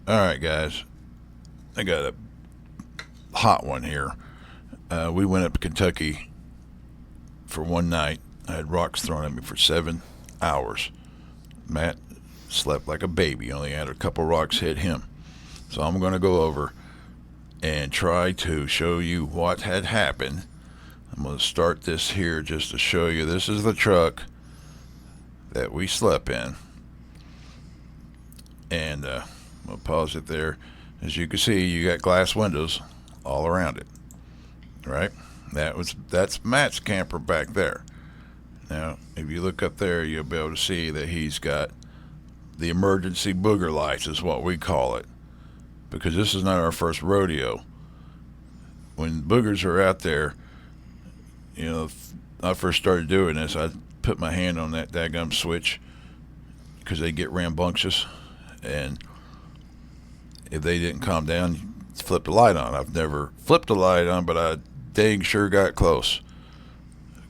Alright, guys. I got a hot one here. We went up to Kentucky for one night. I had rocks thrown at me for 7 hours. Matt slept like a baby, only had a couple rocks hit him. So I'm going to go over and try to show you what had happened. I'm going to start this here just to show you this is the truck that we slept in. And I'm going to pause it there. As you can see, you got glass windows all around it. Right? That's Matt's camper back there. Now, if you look up there, you'll be able to see that he's got the emergency booger lights, is what we call it, because this is not our first rodeo. When boogers are out there, I first started doing this, I put my hand on that daggum switch because they get rambunctious, and if they didn't calm down, you flip the light on. I've never flipped the light on, but I dang sure got close,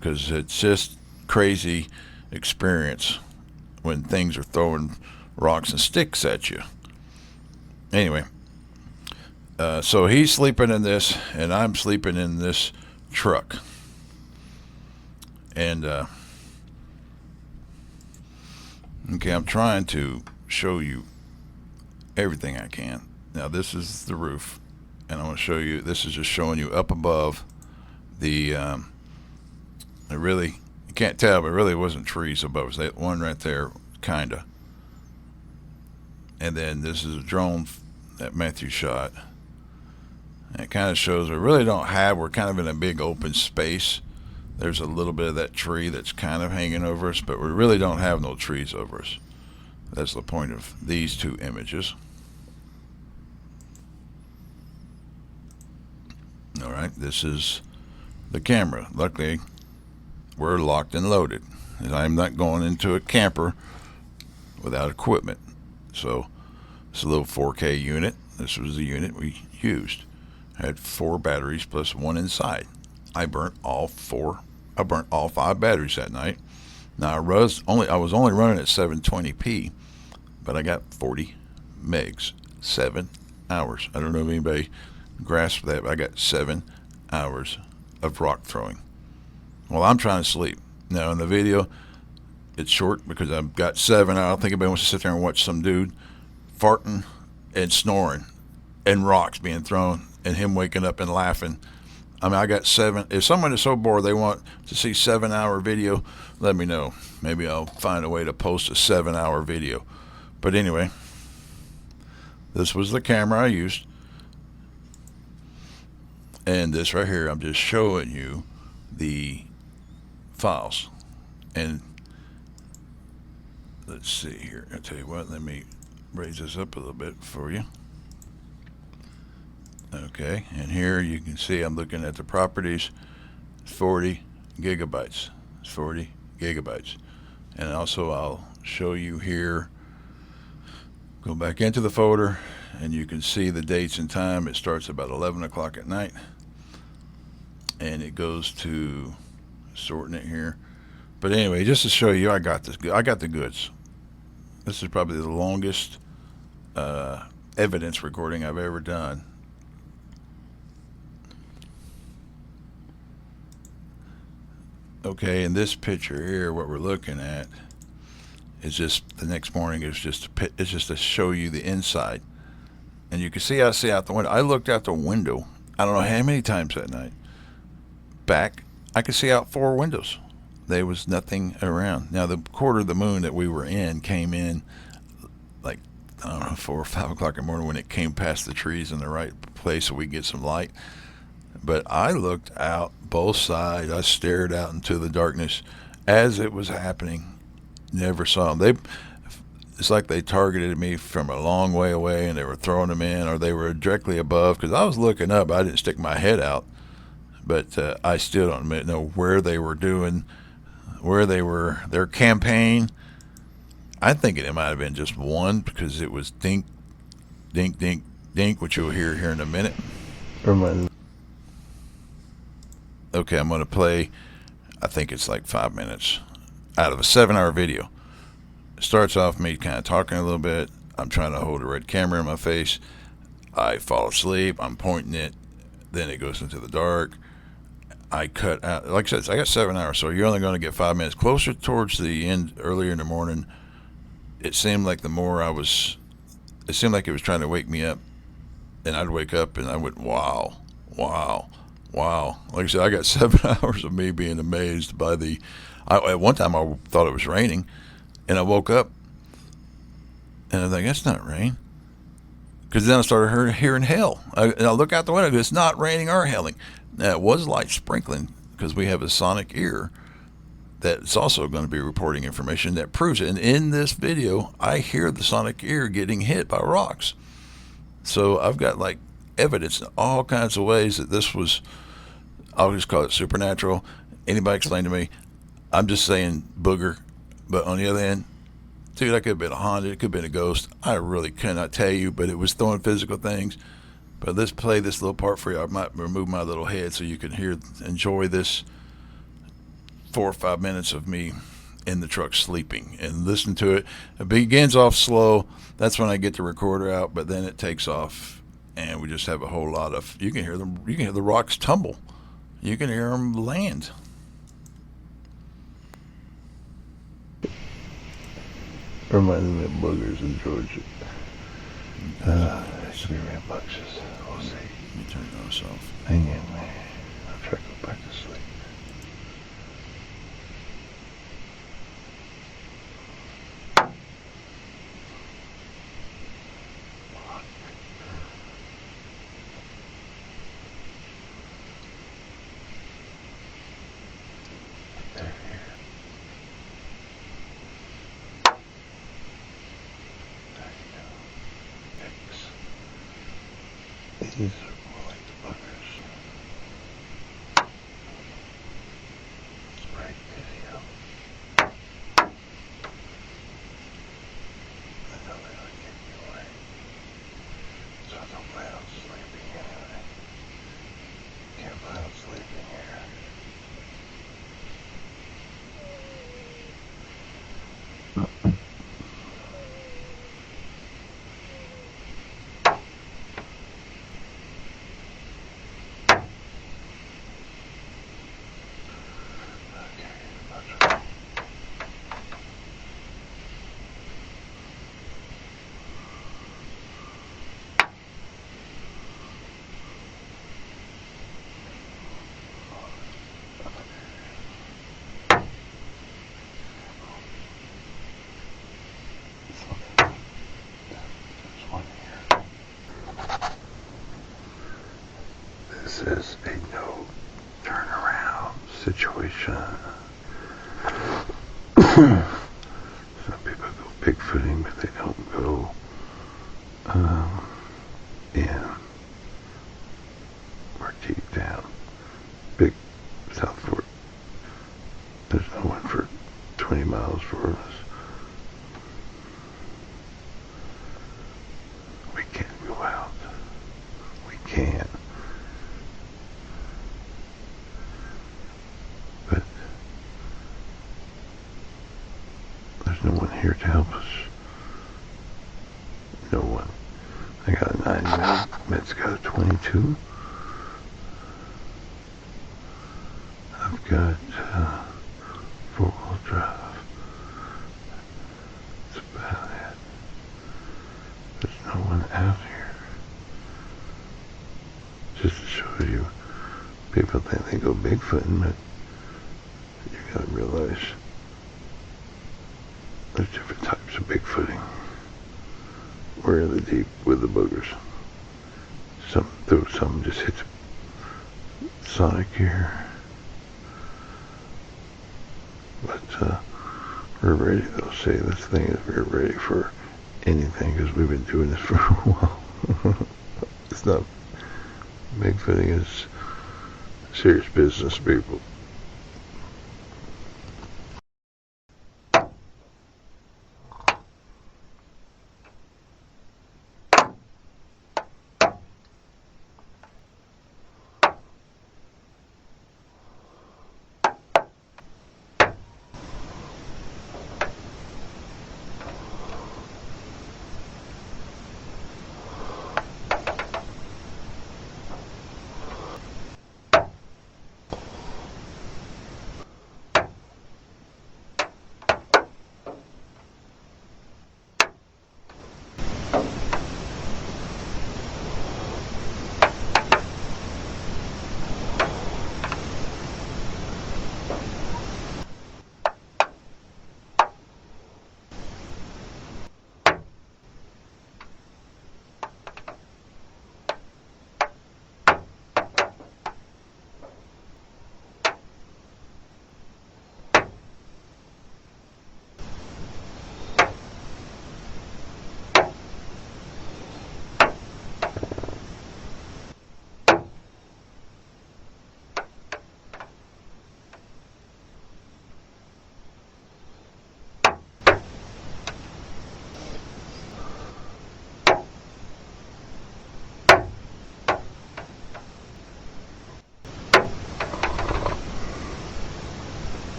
because it's just crazy experience when things are throwing rocks and sticks at you. Anyway, so he's sleeping in this, and I'm sleeping in this truck. And okay, I'm trying to show you everything I can. Now this is the roof, and I want to show you. This is just showing you up above the. It really, you can't tell, but it really wasn't trees above us. That one right there, kinda. And then this is a drone that Matthew shot. And it kind of shows we really don't have. We're kind of in a big open space. There's a little bit of that tree that's kind of hanging over us, but we really don't have no trees over us. That's the point of these two images. All right, this is the camera. Luckily, we're locked and loaded, and I'm not going into a camper without equipment. So it's a little 4K unit. This was the unit we used. I had 4 batteries plus one inside. I burnt all 5 batteries that night. Now I was only running at 720p, but I got 40 megs, 7 hours. I don't know if anybody grasped that, but I got 7 hours of rock throwing. Well, I'm trying to sleep. Now in the video, it's short because I've got 7. I don't think anybody wants to sit there and watch some dude farting and snoring and rocks being thrown and him waking up and laughing. I mean, I got 7. If someone is so bored they want to see 7-hour video, let me know. Maybe I'll find a way to post a 7-hour video. But anyway, this was the camera I used. And this right here, I'm just showing you the files. And let's see here. I'll tell you what, let me raise this up a little bit for you. Okay, and here you can see I'm looking at the properties. 40 gigabytes. It's 40 gigabytes. And also I'll show you here. Go back into the folder, and you can see the dates and time. It starts about 11 o'clock at night, and it goes to sorting it here. But anyway, just to show you, I got this. I got the goods. This is probably the longest evidence recording I've ever done. Okay, in this picture here, what we're looking at is just the next morning. It's just to show you the inside, and you can see I see out the window. I looked out the window. I don't know how many times that night. Back, I could see out 4 windows. There was nothing around. Now the quarter of the moon that we were in came in like, I don't know, 4 or 5 o'clock in the morning when it came past the trees in the right place so we could get some light. But I looked out both sides. I stared out into the darkness as it was happening. Never saw them. It's like they targeted me from a long way away, and they were throwing them in, or they were directly above. Because I was looking up, I didn't stick my head out, but I still don't know where they were doing, where they were, their campaign. I think it might have been just one, because it was dink, dink, dink, dink, which you'll hear here in a minute. Okay, I'm going to play, I think it's like 5 minutes out of a 7-hour video. It starts off me kind of talking a little bit. I'm trying to hold a red camera in my face. I fall asleep. I'm pointing it. Then it goes into the dark. I cut out. Like I said, I got 7 hours, so you're only going to get 5 minutes. Closer towards the end, earlier in the morning, it seemed like the more I was, it seemed like it was trying to wake me up, and I'd wake up and I went, wow, wow, wow. Like I said, I got 7 hours of me being amazed by the. At one time, I thought it was raining, and I woke up, and I think that's not rain. Because then I started hearing hail. And I look out the window. It's not raining or hailing. Now, it was light sprinkling because we have a sonic ear that's also going to be reporting information that proves it. And in this video, I hear the sonic ear getting hit by rocks. So I've got like evidence in all kinds of ways that this was, I'll just call it supernatural. Anybody explain to me? I'm just saying booger. But on the other end, dude, I could have been haunted. It could have been a ghost. I really cannot tell you, but it was throwing physical things. But let's play this little part for you. I might remove my little head so you can enjoy this 4 or 5 minutes of me in the truck sleeping and listen to it. It begins off slow. That's when I get the recorder out, but then it takes off, and we just have a whole lot of. You can hear them. You can hear the rocks tumble. You can hear them land. Reminded me of boogers in Georgia. It should be rambunctious. We'll see. Let me turn those off. Hang in, man. I'll try to go back to sleep. These are more like the buggers. It's bright video. I know they would get me away. So I don't plan on sleeping anyway. Can't plan on sleeping here. This is a no turnaround situation. Some people go bigfooting, but they don't go in or deep down. Big South Fork. There's no one for 20 miles for us. We can't go out. We can't. But there's no one here to help us. No one. I got a 9 Med's got a 22. I've got 4-wheel drive. That's about it. There's no one out here. Just to show you, people think they go bigfooting, but you gotta realize there's different types of bigfooting. We're in the deep with the boogers. Some just hit the sonic here. But we're ready. They'll say this thing is we're ready for anything because we've been doing this for a while. It's not. Bigfooting is serious business, people.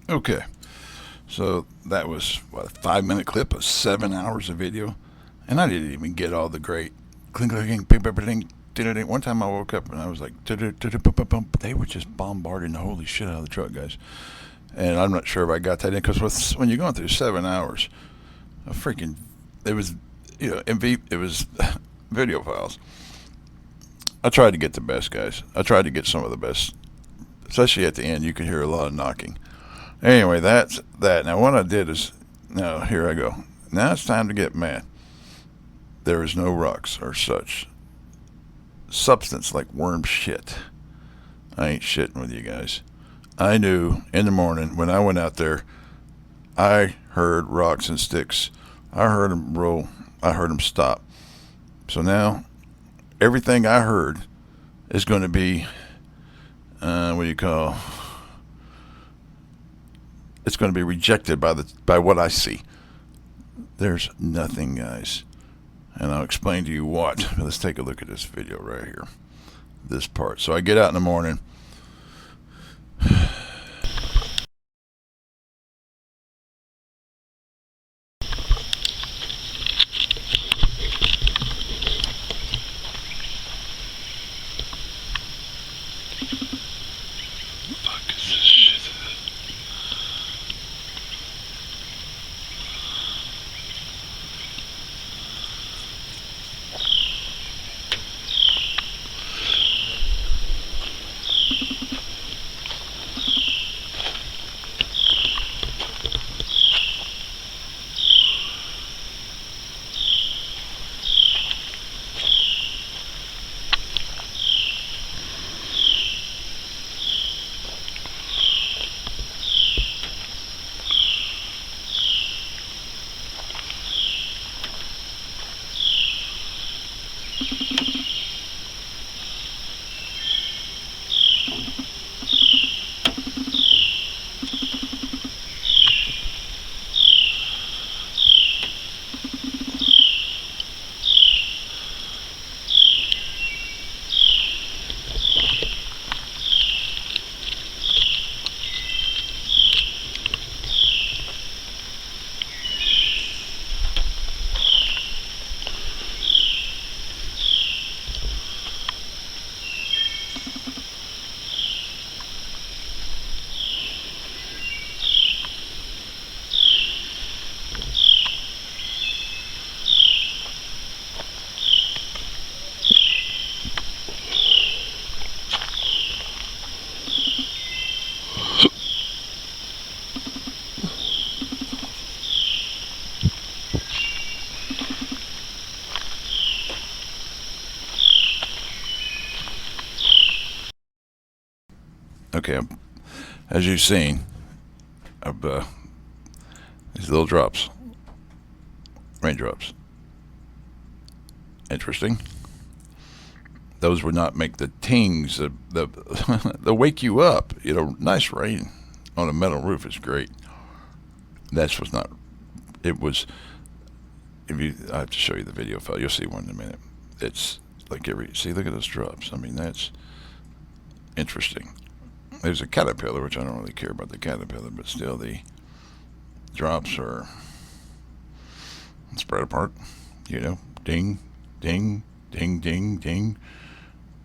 Okay, so that was what, a 5 minute clip of 7 hours of video, and I didn't even get all the great clink clink ping ping ping. One time I woke up and I was like, they were just bombarding the holy shit out of the truck, guys. And I'm not sure if I got that in because when you're going through 7 hours, a freaking, it was, it was video files. I tried to get the best, guys. I tried to get some of the best, especially at the end. You could hear a lot of knocking. Anyway, that's that. Now, what I did is, now here I go. Now it's time to get mad. There is no rocks or such substance like worm shit. I ain't shitting with you guys. I knew in the morning when I went out there, I heard rocks and sticks. I heard them roll. I heard them stop. So now, everything I heard is going to be, what do you call? It's going to be rejected by what I see. There's nothing, guys. And I'll explain to you what. Let's take a look at this video right here. This part. So I get out in the morning. Okay, as you've seen, these little drops, raindrops. Interesting. Those would not make the tings. They'll wake you up. Nice rain on a metal roof is great. That was not. It was. I have to show you the video file. You'll see one in a minute. It's like see. Look at those drops. I mean, that's interesting. There's a caterpillar, which I don't really care about the caterpillar, but still the drops are spread apart. Ding, ding, ding, ding, ding.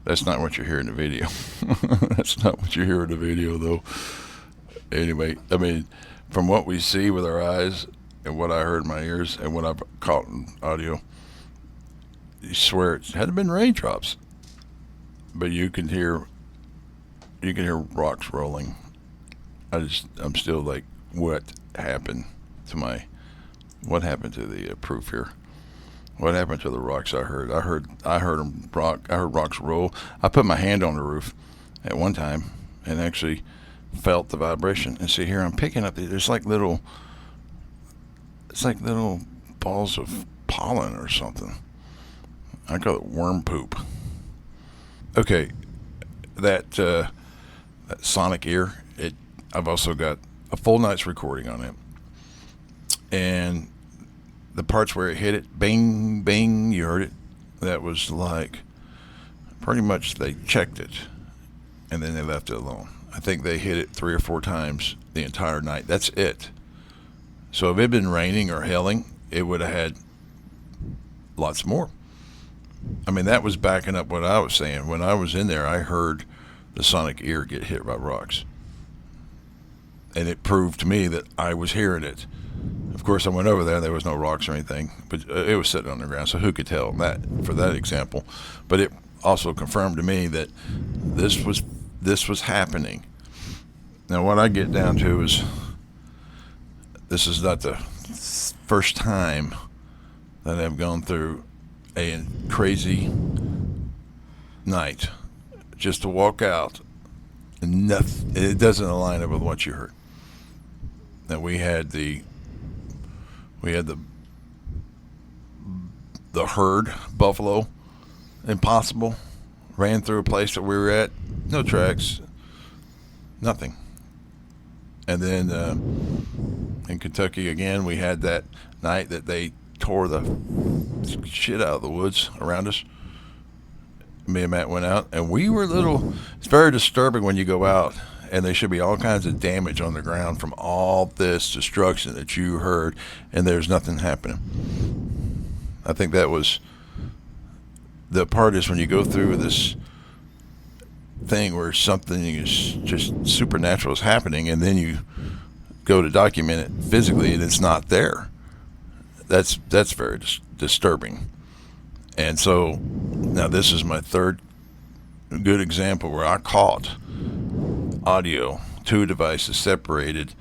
That's not what you hear in the video. That's not what you hear in the video, though. Anyway, I mean, from what we see with our eyes and what I heard in my ears and what I've caught in audio, you swear it hadn't been raindrops, but you can hear rocks rolling. I'm still like, what happened to the proof here? What happened to the rocks I heard? I heard rocks roll. I put my hand on the roof at one time and actually felt the vibration. And see here, I'm picking up. It's like little balls of pollen or something. I call it worm poop. Okay, that sonic ear. I've also got a full night's recording on it, and the parts where it hit it, bing, bing, you heard it. That was like pretty much they checked it, and then they left it alone. I think they hit it 3 or 4 times the entire night. That's it. So if it had been raining or hailing, it would have had lots more. I mean, that was backing up what I was saying. When I was in there, I heard the sonic ear get hit by rocks. And it proved to me that I was hearing it. Of course, I went over there was no rocks or anything, but it was sitting on the ground, so who could tell that for that example. But it also confirmed to me that this was happening. Now, what I get down to is this is not the first time that I've gone through a crazy night just to walk out and nothing, it doesn't align up with what you heard. Now we had the herd buffalo, impossible, ran through a place that we were at, no tracks, nothing. And then in Kentucky again, we had that night that they tore the shit out of the woods around us. Me and Matt went out, and we were it's very disturbing when you go out, and there should be all kinds of damage on the ground from all this destruction that you heard, and there's nothing happening. I think that was the part is when you go through this thing where something is just supernatural is happening, and then you go to document it physically, and it's not there. That's very disturbing. And so now this is my third good example where I caught audio, 2 devices separated,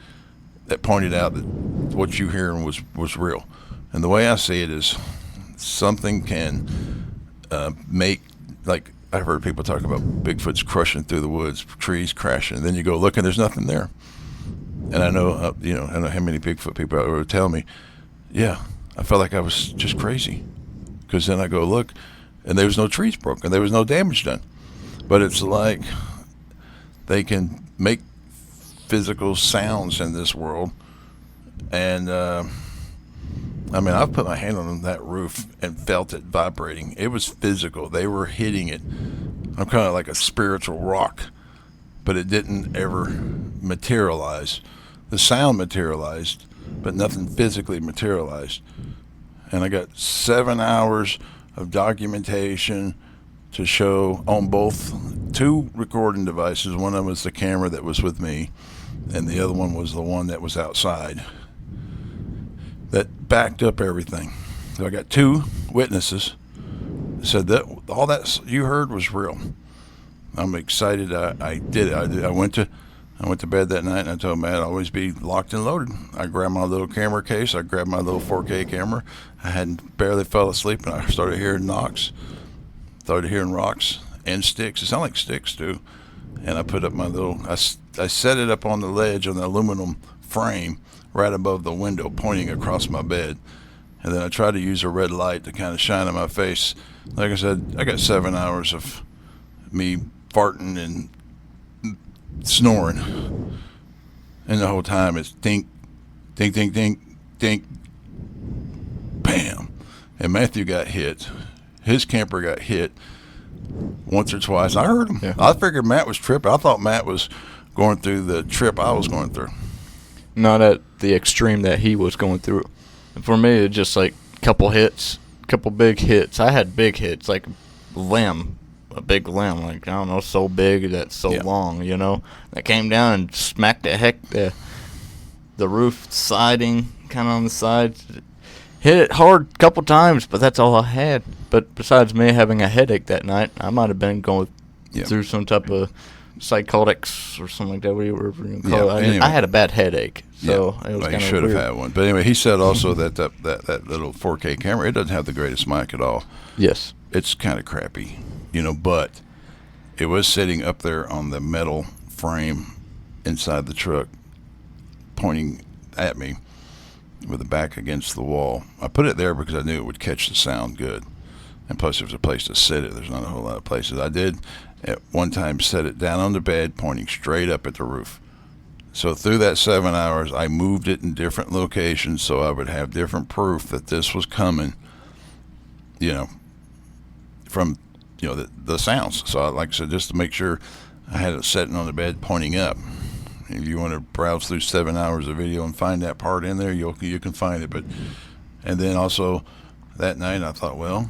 that pointed out that what you hearing was real. And the way I see it is something can make, like I've heard people talk about Bigfoot's crushing through the woods, trees crashing, and then you go look and there's nothing there. And I know, I don't know how many Bigfoot people out there would tell me, yeah, I felt like I was just crazy. Because then I go look, and there was no trees broken, there was no damage done. But it's like they can make physical sounds in this world. And I've put my hand on that roof and felt it vibrating. It was physical. They were hitting it. I'm kind of like a spiritual rock, but it didn't ever materialize. The sound materialized, but nothing physically materialized. And I got 7 hours of documentation to show on both 2 recording devices. One of them was the camera that was with me, and the other one was the one that was outside that backed up everything. So I got 2 witnesses that said that all that you heard was real. I'm excited. I did it. I went to bed that night, and I told Matt I'd always be locked and loaded. I grabbed my little camera case. I grabbed my little 4K camera. I hadn't barely fell asleep, and I started hearing knocks, started hearing rocks and sticks. It sounded like sticks, too. And I put up my I set it up on the ledge on the aluminum frame right above the window, pointing across my bed. And then I tried to use a red light to kind of shine in my face. Like I said, I got 7 hours of me farting and snoring, and the whole time it's dink, dink, dink, dink, dink, bam. And Matthew got hit. His camper got hit once or twice. I heard him. Yeah. I figured Matt was tripping. I thought Matt was going through the trip I was going through. Not at the extreme that he was going through. For me, it's just like a couple big hits. I had big hits, like a big limb, like, I don't know, so big that's so long, that came down and smacked the roof siding kind of on the side. Hit it hard a couple times, but that's all I had. But besides me having a headache that night, I might have been going through some type of psychotics or something like that, whatever you call it. Anyway, I had a bad headache, so it was kind of should have had one. But anyway, he said also that little 4K camera, it doesn't have the greatest mic at all. Yes. It's kind of crappy. But it was sitting up there on the metal frame inside the truck, pointing at me. with the back against the wall. I put it there because I knew it would catch the sound good. And plus, there's a place to sit it. There's not a whole lot of places. I did at one time set it down on the bed, pointing straight up at the roof. So through that 7 hours, I moved it in different locations so I would have different proof that this was coming, from, the sounds. So like I said, just to make sure I had it sitting on the bed pointing up. If you want to browse through 7 hours of video and find that part in there, you can find it. And then also that night I thought, well,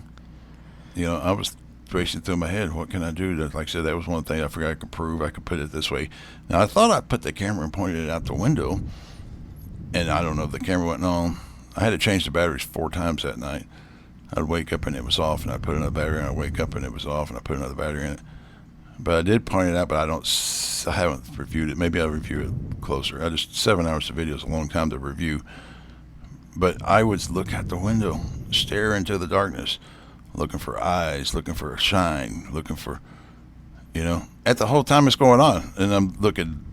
I was racing through my head, what can I do? Like I said, that was one thing I forgot I could prove. I could put it this way. Now I thought I put the camera and pointed it out the window, and I don't know if the camera went on. I had to change the batteries 4 times that night. I'd wake up and it was off, and I'd put another battery in. I'd wake up and it was off, and I'd put another battery in it. But I did point it out, but I haven't reviewed it. Maybe I'll review it closer. 7 hours of video is a long time to review. But I would look out the window, stare into the darkness, looking for eyes, looking for a shine, looking for, at the whole time it's going on. And I'm looking,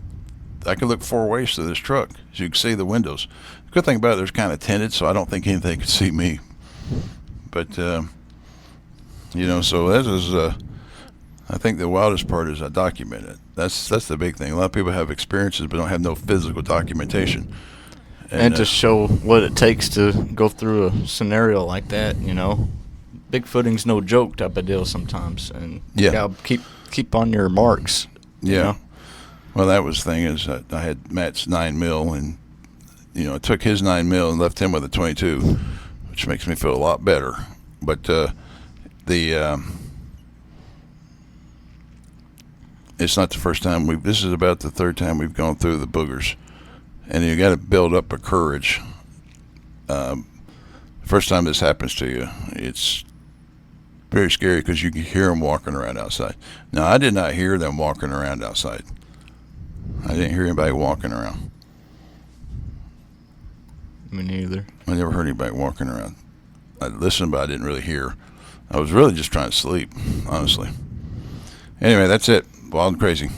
I could look 4 ways to this truck, so you can see the windows. The good thing about it, they're kind of tinted, so I don't think anything could see me. But, so that is, I think the wildest part is I document it. That's the big thing. A lot of people have experiences but don't have no physical documentation. And to show what it takes to go through a scenario like that, Bigfooting's no joke type of deal sometimes, and you gotta keep on your marks. Yeah. Well, that was the thing is that I had Matt's 9mm, and I took his 9mm and left him with a 22, which makes me feel a lot better. But it's not the first time this is about the 3rd time we've gone through the boogers, and you got to build up a courage. First time this happens to you, it's very scary because you can hear them walking around outside. Now, I did not hear them walking around outside. I didn't hear anybody walking around. Me neither. I never heard anybody walking around. I listened, but I didn't really hear. I was really just trying to sleep, honestly. Anyway, that's it. Wild and crazy.